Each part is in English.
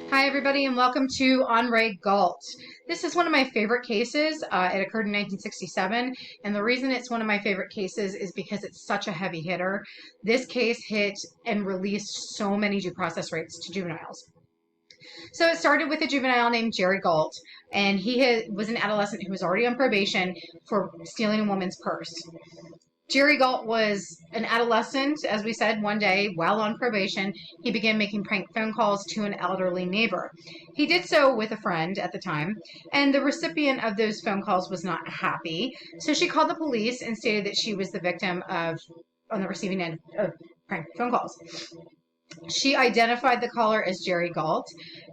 Hi, everybody, and welcome to on Re Gault. This is one of my favorite cases. It occurred in 1967, and the reason it's one of my favorite cases is because it's such a heavy hitter. This case hit and released so many due process rights to juveniles. So it started with a juvenile named Re Gault, and was an adolescent who was already on probation for stealing a woman's purse. Re Gault was an adolescent, as we said, one day, while on probation, he began making prank phone calls to an elderly neighbor. He did so with a friend at the time, and the recipient of those phone calls was not happy. So she called the police and stated that she was the victim on the receiving end of prank phone calls. She identified the caller as Re Gault,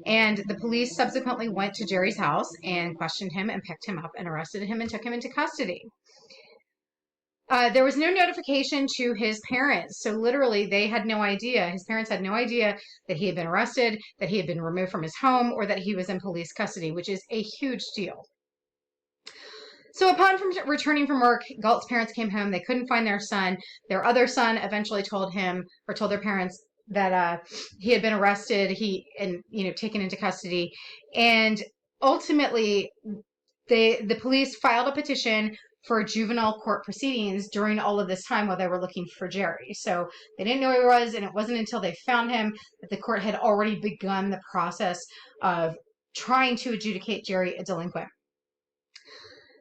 and the police subsequently went to Jerry's house and questioned him and picked him up and arrested him and took him into custody. There was no notification to his parents. So literally they had no idea. His parents had no idea that he had been arrested, that he had been removed from his home, or that he was in police custody, which is a huge deal. So upon returning from work, Gault's parents came home. They couldn't find their son. Their other son eventually told their parents that he had been arrested, taken into custody. And ultimately, the police filed a petition for juvenile court proceedings during all of this time while they were looking for Jerry. So they didn't know who he was, and it wasn't until they found him that the court had already begun the process of trying to adjudicate Jerry a delinquent.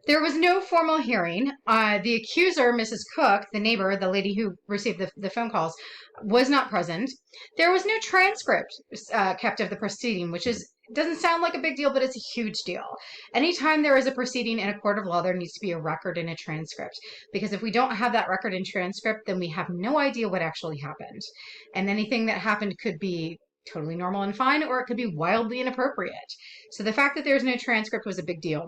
There was no formal hearing. The accuser, Mrs. Cook, the neighbor, the lady who received the phone calls, was not present. There was no transcript kept of the proceeding, which doesn't sound like a big deal, but it's a huge deal. Anytime there is a proceeding in a court of law, there needs to be a record and a transcript. Because if we don't have that record and transcript, then we have no idea what actually happened. And anything that happened could be totally normal and fine, or it could be wildly inappropriate. So the fact that there's no transcript was a big deal.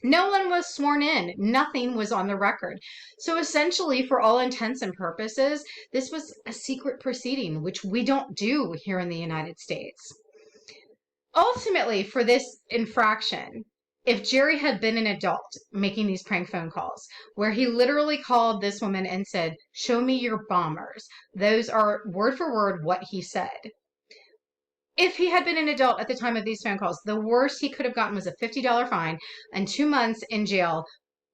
No one was sworn in. Nothing was on the record. So essentially, for all intents and purposes, this was a secret proceeding, which we don't do here in the United States. Ultimately, for this infraction, if Jerry had been an adult making these prank phone calls, where he literally called this woman and said, "Show me your bombers," those are word for word what he said. If he had been an adult at the time of these phone calls, the worst he could have gotten was a $50 fine and 2 months in jail,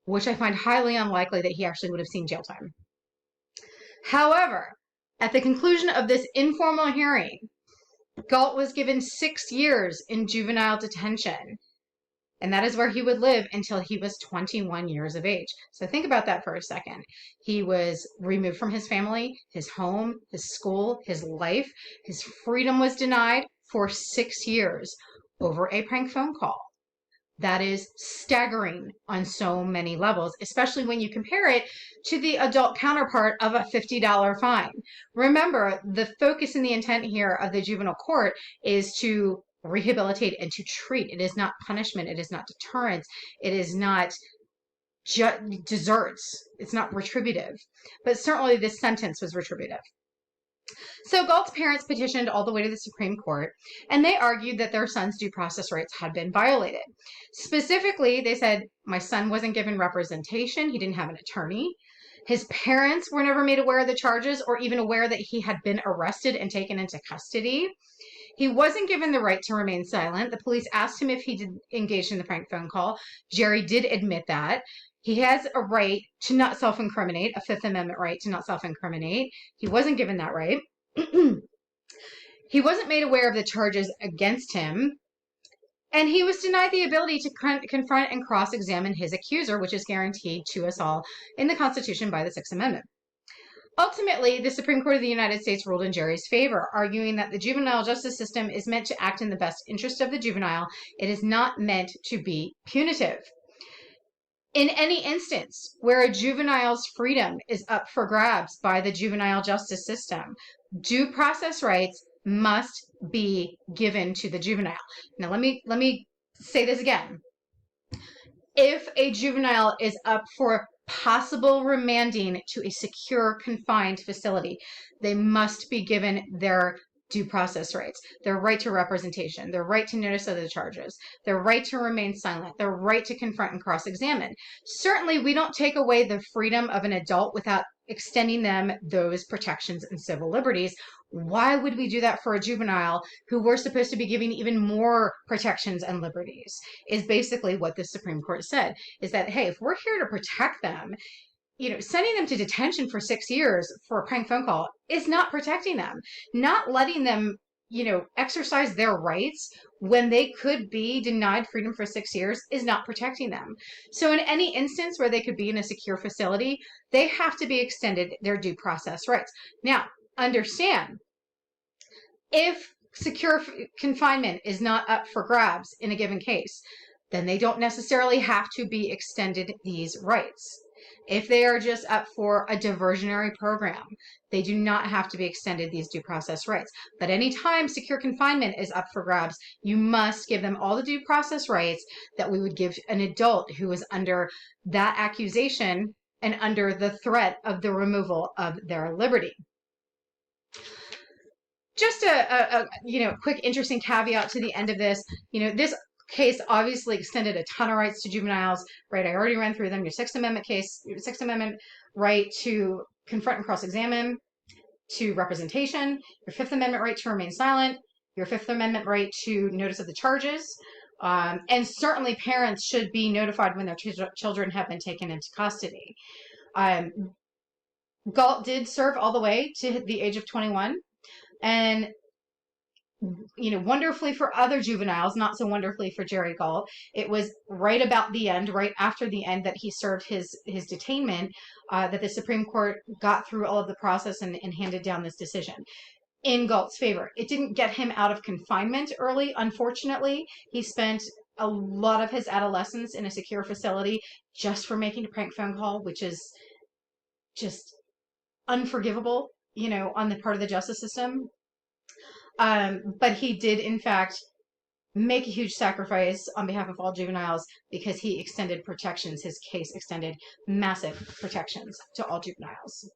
which I find highly unlikely that he actually would have seen jail time. However, at the conclusion of this informal hearing, Gault was given 6 years in juvenile detention, and that is where he would live until he was 21 years of age. So think about that for a second. He was removed from his family, his home, his school, his life. His freedom was denied for 6 years over a prank phone call. That is staggering on so many levels, especially when you compare it to the adult counterpart of a $50 fine. Remember, the focus and the intent here of the juvenile court is to rehabilitate and to treat. It is not punishment. It is not deterrence. It is not deserts. It's not retributive. But certainly this sentence was retributive. So Gault's parents petitioned all the way to the Supreme Court, and they argued that their son's due process rights had been violated. Specifically, they said, my son wasn't given representation. He didn't have an attorney. His parents were never made aware of the charges or even aware that he had been arrested and taken into custody. He wasn't given the right to remain silent. The police asked him if he did engage in the prank phone call. Jerry did admit that. He has a right to not self-incriminate, a Fifth Amendment right to not self-incriminate. He wasn't given that right. He wasn't made aware of the charges against him. And he was denied the ability to confront and cross-examine his accuser, which is guaranteed to us all in the Constitution by the Sixth Amendment. Ultimately, the Supreme Court of the United States ruled in Jerry's favor, arguing that the juvenile justice system is meant to act in the best interest of the juvenile. It is not meant to be punitive. In any instance where a juvenile's freedom is up for grabs by the juvenile justice system, due process rights must be given to the juvenile. Now, let me say this again. If a juvenile is up for possible remanding to a secure confined facility, they must be given their due process rights, their right to representation, their right to notice of the charges, their right to remain silent, their right to confront and cross-examine. Certainly, we don't take away the freedom of an adult without extending them those protections and civil liberties. Why would we do that for a juvenile who we're supposed to be giving even more protections and liberties? Is basically what the Supreme Court said, is that, hey, if we're here to protect them, sending them to detention for 6 years for a prank phone call is not protecting them. Not letting them, exercise their rights when they could be denied freedom for 6 years is not protecting them. So in any instance where they could be in a secure facility, they have to be extended their due process rights. Now, understand, if secure confinement is not up for grabs in a given case, then they don't necessarily have to be extended these rights. If they are just up for a diversionary program, they do not have to be extended these due process rights. But anytime secure confinement is up for grabs, you must give them all the due process rights that we would give an adult who is under that accusation and under the threat of the removal of their liberty. Just a quick interesting caveat to the end of this. This case obviously extended a ton of rights to juveniles, right? I already ran through them. Your Sixth Amendment case, your Sixth Amendment right to confront and cross-examine, to representation, your Fifth Amendment right to remain silent, your Fifth Amendment right to notice of the charges, and certainly parents should be notified when their children have been taken into custody. Gault did serve all the way to the age of 21. And, wonderfully for other juveniles, not so wonderfully for Jerry Gault, it was right about the end, right after the end that he served his detainment, that the Supreme Court got through all of the process and handed down this decision in Gault's favor. It didn't get him out of confinement early, unfortunately. He spent a lot of his adolescence in a secure facility just for making a prank phone call, which is just unforgivable, on the part of the justice system. But he did, in fact, make a huge sacrifice on behalf of all juveniles because he extended protections. His case extended massive protections to all juveniles.